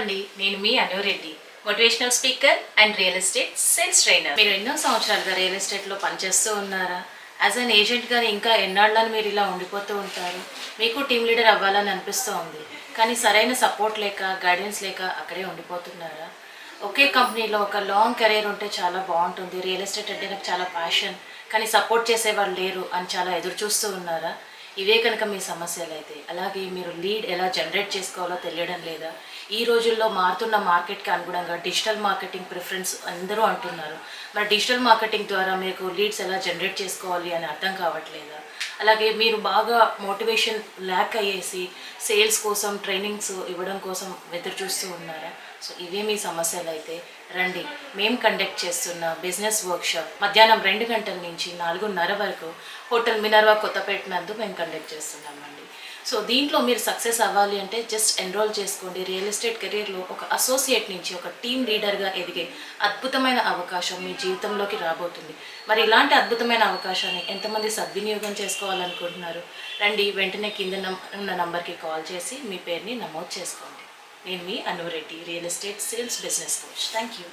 అండి, నేను మీ Reddy, motivational speaker and real estate sales trainer. మీరు ఎన్నో సంవత్సరాలుగా రియల్ ఎస్టేట్లో పనిచేస్తూ ఉన్నారా? యాజ్ అన్ ఏజెంట్గా ఇంకా ఎన్నాళ్ళని మీరు ఇలా ఉండిపోతూ ఉంటారు? మీకు టీమ్ లీడర్ అవ్వాలని అనిపిస్తూ ఉంది, కానీ సరైన సపోర్ట్ లేక గైడెన్స్ లేక అక్కడే ఉండిపోతున్నారా? ఒకే కంపెనీలో ఒక లాంగ్ కెరీర్ ఉంటే చాలా బాగుంటుంది, రియల్ ఎస్టేట్ అంటే నాకు చాలా ప్యాషన్, కానీ సపోర్ట్ చేసేవాళ్ళు లేరు అని చాలా ఎదురు చూస్తూ ఉన్నారా? ఇవే కనుక మీ సమస్యలు అయితే, అలాగే మీరు లీడ్ ఎలా జనరేట్ చేసుకోవాలో తెలియడం లేదా? ఈ రోజుల్లో మారుతున్న మార్కెట్కి అనుగుణంగా డిజిటల్ మార్కెటింగ్ ప్రిఫరెన్స్ అందరూ అంటున్నారు. మరి డిజిటల్ మార్కెటింగ్ ద్వారా మీకు లీడ్స్ ఎలా జనరేట్ చేసుకోవాలి అని అర్థం కావట్లేదా? అలాగే మీరు బాగా మోటివేషన్ ల్యాక్ అయ్యేసి సేల్స్ కోసం ట్రైనింగ్స్ ఇవ్వడం కోసం ఎదురు చూస్తూ ఉన్నారా? సో ఇవే మీ సమస్యలు అయితే రండి, మేము కండక్ట్ చేస్తున్న బిజినెస్ వర్క్షాప్ మధ్యాహ్నం 2 గంటల నుంచి 4:30 వరకు హోటల్ మినర్వా కొత్తపేట నందు మేము కండక్ట్ చేస్తున్నామండి. సో దీంట్లో మీరు సక్సెస్ అవ్వాలి అంటే జస్ట్ ఎన్రోల్ చేసుకోండి. రియల్ ఎస్టేట్ కెరీర్లో ఒక అసోసియేట్ నుంచి ఒక టీమ్ లీడర్గా ఎదిగే అద్భుతమైన అవకాశం మీ జీవితంలోకి రాబోతుంది. మరి ఇలాంటి అద్భుతమైన అవకాశాన్ని ఎంతమంది సద్వినియోగం చేసుకోవాలనుకుంటున్నారు? రండి, వెంటనే కింద ఉన్న నంబర్కి కాల్ చేసి మీ పేరుని నమోదు చేసుకోండి. నేను మీ Reddy, real estate sales business coach. Thank you.